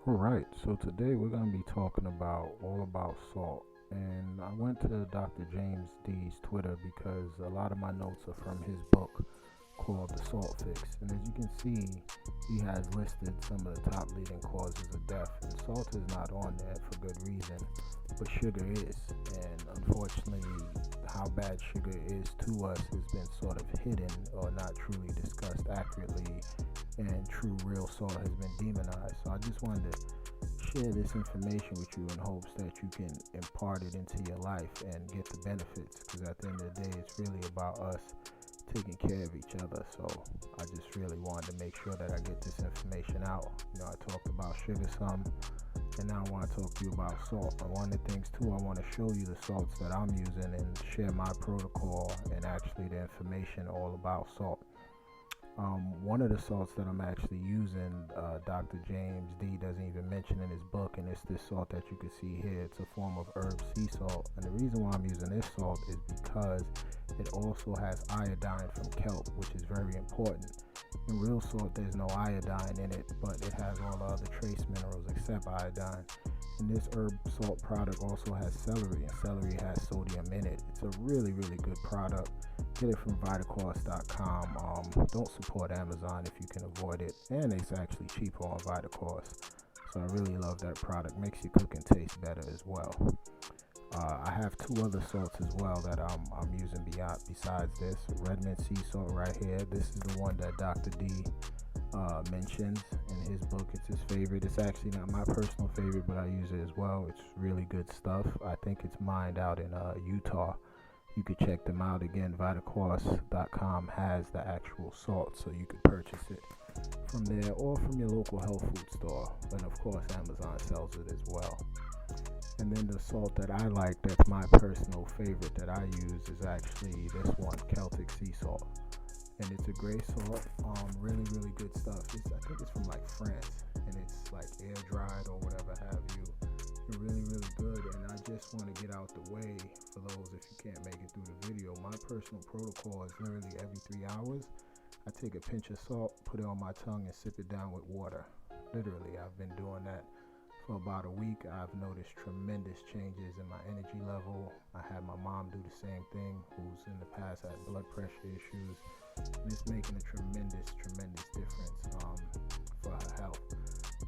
Alright, so today we're going to be talking about all about salt. And I went to Dr. James D's Twitter because a lot of my notes are from his book called The Salt Fix. And as you can see, he has listed some of the top leading causes of death. And salt is not on there for good reason, but sugar is. And unfortunately, how bad sugar is to us has been sort of hidden or not truly discussed accurately, and true real salt has been demonized. So I just wanted to share this information with you in hopes that you can impart it into your life and get the benefits, because at the end of the day it's really about us taking care of each other. So I just really wanted to make sure that I get this information out. I talked about sugar some, and now I want to talk to you about salt. And one of the things too, I want to show you the salts that I'm using and share my protocol and actually the information all about salt. One of the salts that I'm actually using, Dr. James D doesn't even mention in his book, and it's this salt that you can see here. It's a form of herb sea salt, and the reason why I'm using this salt is because it also has iodine from kelp, which is very important. In real salt, there's no iodine in it, but it has all the other trace minerals except iodine. And this herb salt product also has celery, and celery has sodium in it. It's a really, really good product. Get it from vitacost.com. Don't support Amazon if you can avoid it, and it's actually cheaper on Vitacost. So I really love that product. Makes your cooking taste better as well. I have two other salts as well that I'm using besides this. Redmond sea salt right here. This is the one that Dr. D mentions in his book. It's his favorite. It's actually not my personal favorite, but I use it as well. It's really good stuff. I think it's mined out in Utah. You could check them out. Again, vitacost.com has the actual salt, so you could purchase it from there or from your local health food store. And of course, Amazon sells it as well. And then the salt that I like, that's my personal favorite that I use, is actually this one, Celtic sea salt. And it's a gray salt, really, really good stuff. I think it's from like France, and it's like air dried or whatever have you. Really, really good. And I just want to get out the way for those if you can't make it through the video. My personal protocol is literally every 3 hours I take a pinch of salt, put it on my tongue, and sip it down with water. Literally, I've been doing that for about a week. I've noticed tremendous changes in my energy level. I had my mom do the same thing, who's in the past had blood pressure issues, and it's making a tremendous difference for her health.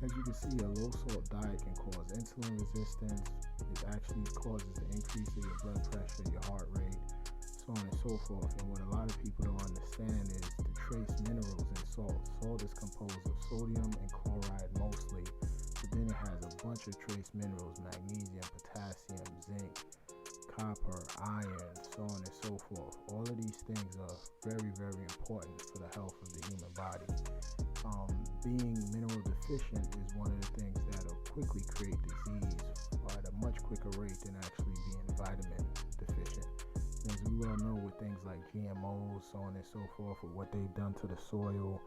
As you can see, a low salt diet can cause insulin resistance. It actually causes an increase in your blood pressure, your heart rate, so on and so forth. And what a lot of people don't understand is the trace minerals in salt. Salt is composed of sodium and chloride mostly, but then it has a bunch of trace minerals: magnesium, potassium, zinc, copper, iron, so on and so forth. All of these things are very, very important for the health of the human body. Being mineral deficient is one of the things that will quickly create disease at a much quicker rate than actually being vitamin deficient. And as we well know, with things like GMOs, so on and so forth, with what they've done to the soil,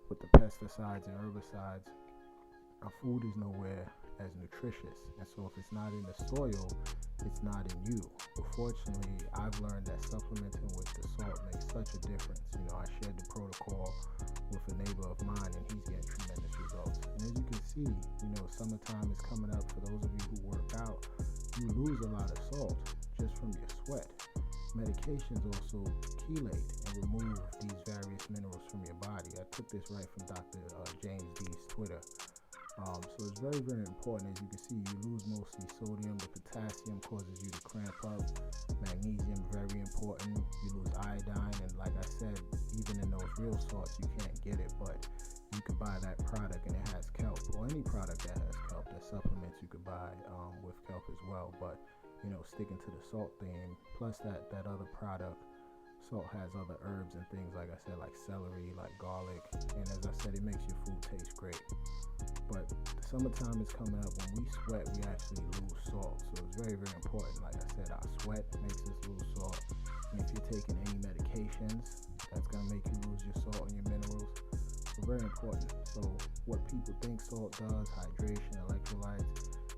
with the pesticides and herbicides, our food is nowhere as nutritious. And so if it's not in the soil, it's not in you. But fortunately, I've learned that supplementing with the salt makes such a difference. I shared the protocol with a neighbor of mine, and he's getting tremendous results. And as you can see, summertime is coming up. For those of you who work out, you lose a lot of salt just from your sweat. Medications also chelate and remove these various minerals from your body. I took this right from Dr. James D's Twitter. So it's very, very important. As you can see, you lose mostly sodium. The potassium causes you to cramp up. Magnesium, very important. You lose iodine, and like I said, even in those real salts, you can't get it, but you can buy that product, and it has kelp, or any product that has kelp, that supplements you could buy with kelp as well. But sticking to the salt theme, plus that other product, salt has other herbs and things, like I said, like celery, like garlic, and as I said, it makes your food taste great. But the summertime is coming up. When we sweat, we actually lose salt. So it's very, very important. Like I said, our sweat makes us lose salt. And if you're taking any medications, that's going to make you lose your salt and your minerals. So very important. So what people think salt does, hydration, electrolytes,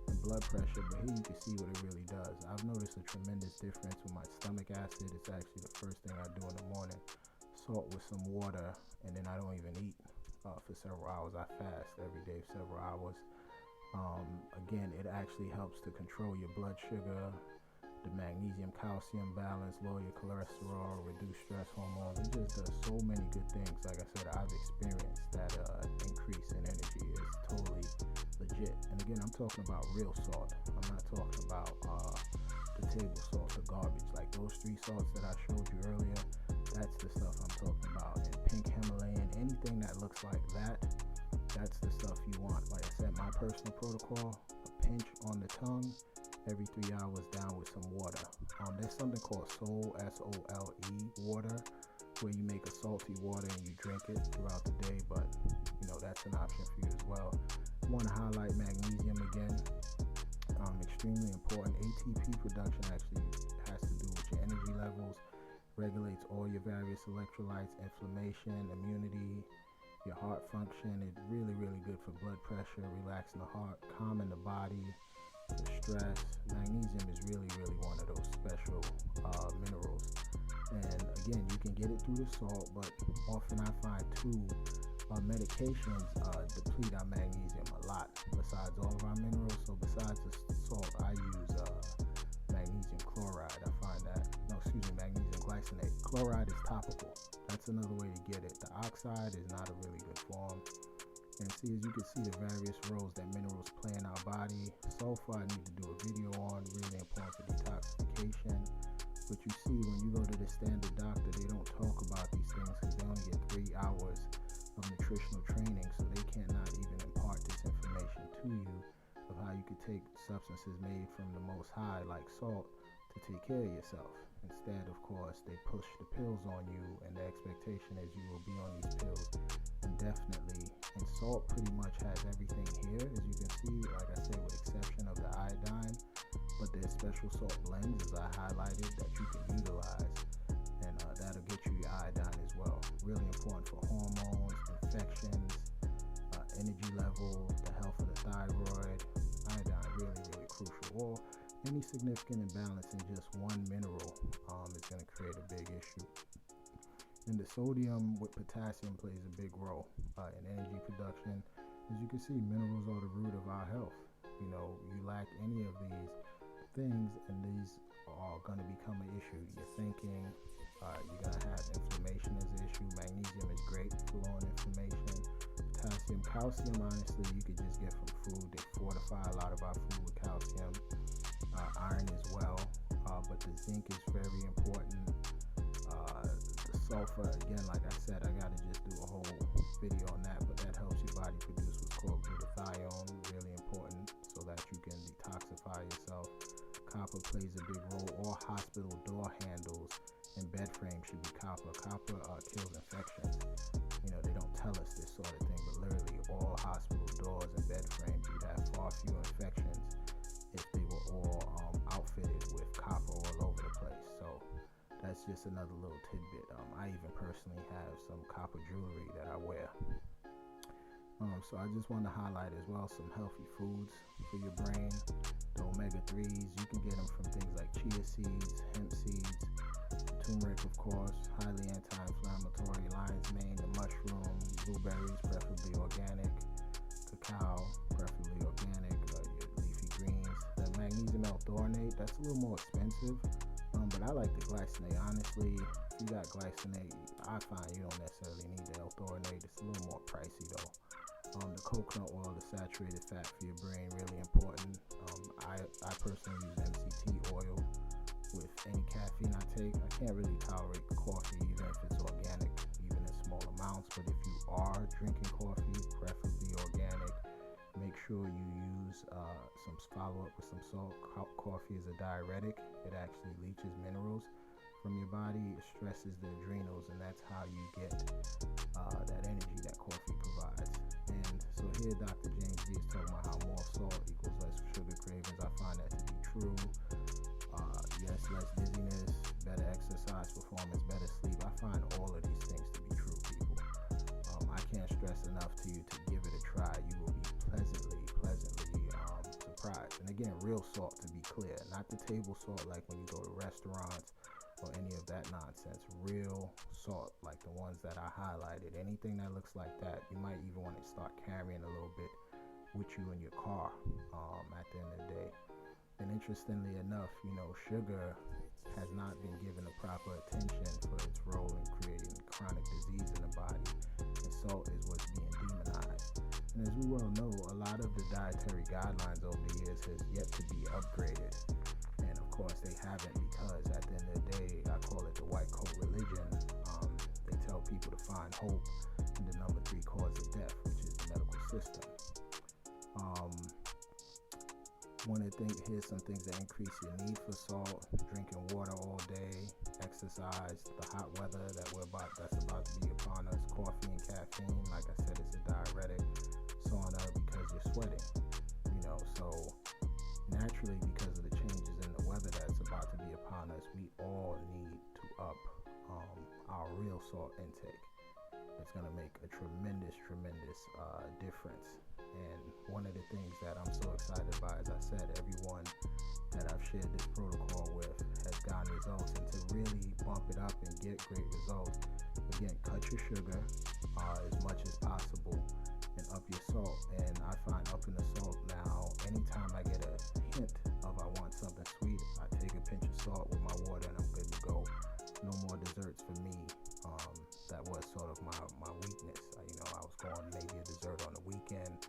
and blood pressure, but here you can see what it really does. I've noticed a tremendous difference with my stomach acid. It's actually the first thing I do in the morning. Salt with some water, and then I don't even eat for several hours. I fast every day for several hours. Again, it actually helps to control your blood sugar, the magnesium calcium balance, lower your cholesterol, reduce stress hormones. It just does so many good things. Like I said, I've experienced that increase in energy is totally legit. And again, I'm talking about real salt. I'm not talking about the table salt, the garbage. Like those 3 salts that I showed you earlier, that's the stuff I'm talking about. And pink Himalayan, anything that looks like that, that's the stuff you want. Like I said, my personal protocol, a pinch on the tongue, every 3 hours down with some water. There's something called Sol, S-O-L-E, water, where you make a salty water and you drink it throughout the day, but that's an option for you as well. I want to highlight magnesium again. Extremely important. ATP production actually has to do with your energy levels, regulates all your various electrolytes, inflammation, immunity, your heart function. It's really, really good for blood pressure, relaxing the heart, calming the body, for stress. Magnesium is really, really one of those special minerals. And again, you can get it through the salt, but often I find too, medications deplete our magnesium a lot besides all of our minerals. So besides the salt, I use magnesium chloride. I find that, magnesium glycinate. Chloride is topical. That's another way to get it. The oxide is not a really good form. And see, as you can see, the various roles that minerals play in our body. Sulfur, I need to do a video on, really important for detoxification. But you see, when you go to the standard doctor, they don't talk about these things because they only get 3 hours of nutritional training, so they cannot even impart this information to you of how you could take substances made from the Most High, like salt, to take care of yourself. Instead, of course, they push the pills on you, and the expectation is you will be on these pills indefinitely. And salt pretty much has everything here, as you can see, like I said, with exception of the iodine. But there's special salt blends, as I highlighted, that you can utilize, and that'll get you your iodine as well. Really important for hormones, infections, energy level, the health of the thyroid. Iodine really, really crucial. Or any significant imbalance in just one mineral is going to create a big issue. And the sodium with potassium plays a big role in energy production. As you can see, minerals are the root of our health. You lack any of these things, and these are going to become an issue. You're thinking, you're going to have inflammation as an issue. Magnesium is great for lowering inflammation. Potassium, calcium, honestly, you could just get from food. They fortify a lot of our food with calcium. Iron as well, but the zinc is very important. The sulfur, again, like I said, I got to just do a whole video on that, but that helps your body produce what's called glutathione, really important, so that you can detoxify yourself. Copper plays a big role. All hospital door handles and bed frames should be copper. Copper kills infections. They don't tell us this sort of thing, but literally all hospital doors and bed frames, you'd have far fewer infections if they were all outfitted with copper all over the place. So that's just another little tidbit. I even personally have some copper jewelry that I wear. So I just want to highlight as well some healthy foods for your brain. The omega-3s, you can get them from things like chia seeds, hemp seeds, turmeric, of course, highly anti-inflammatory, lion's mane, the mushroom, blueberries, preferably organic, cacao, preferably organic, your leafy greens. The magnesium L-threonate, that's a little more expensive, but I like the glycinate. Honestly, if you got glycinate, I find you don't necessarily need the L-threonate. It's a little more pricey though. The coconut oil, the saturated fat for your brain, really important. I personally use MCT oil with any caffeine I take. I can't really tolerate coffee, even if it's organic, even in small amounts. But if you are drinking coffee, preferably organic, make sure you use follow up with some salt. Coffee is a diuretic. It actually leaches minerals from your body. It stresses the adrenals, and that's how you get that energy that coffee provides. And so here Dr. James D is talking about how more salt equals less sugar cravings. I find that to be true. Yes, less dizziness, better exercise performance, better sleep. I find all of these things to be true, people. I can't stress enough to you to give it a try. You will be pleasantly surprised. And again, real salt, to be clear, not the table salt like when you go to restaurants or any of that nonsense. Real salt, like the ones that I highlighted. Anything that looks like that, you might even want to start carrying a little bit with you in your car at the end of the day. And interestingly enough, sugar has not been given the proper attention for its role in creating chronic disease in the body, and salt is what's being demonized. And as we well know, a lot of the dietary guidelines over the years has yet to be upgraded. And of course they haven't, because at the end of the day, I call it the white coat religion. They tell people to find hope in the number 3 cause of death, which is the medical system. Here's some things that increase your need for salt: drinking water all day, exercise, the hot weather that's about to be upon us, coffee and caffeine, like I said, is a diuretic, sauna because you're sweating, so naturally, because of the changes in the weather that's about to be upon us, we all need to up our real salt intake. It's going to make a tremendous difference. And one of the things that I'm so excited about, as I said, everyone that I've shared this protocol with has gotten results. And to really bump it up and get great results, again, cut your sugar as much as possible and up your salt. And I find upping the salt now, anytime I get a hint of I want something sweet, I take a pinch of salt with my water and I'm good to go. No more desserts for me. That was sort of my weakness. I was going maybe a dessert on the weekend.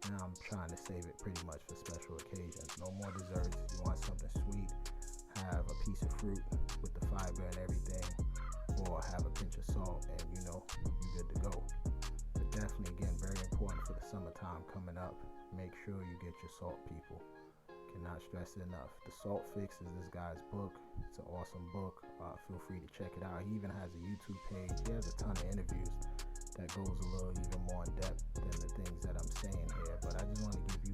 Now I'm trying to save it pretty much for special occasions. No more desserts. You want something sweet, have a piece of fruit with the fiber and everything, or have a pinch of salt, and you're good to go. But definitely, again, very important for the summertime coming up. Make sure you get your salt, people. Cannot stress it enough. The Salt Fix is this guy's book. It's an awesome book. Feel free to check it out. He even has a YouTube page. He has a ton of interviews that goes a little even more in depth than the things that I'm saying here. But I just want to give you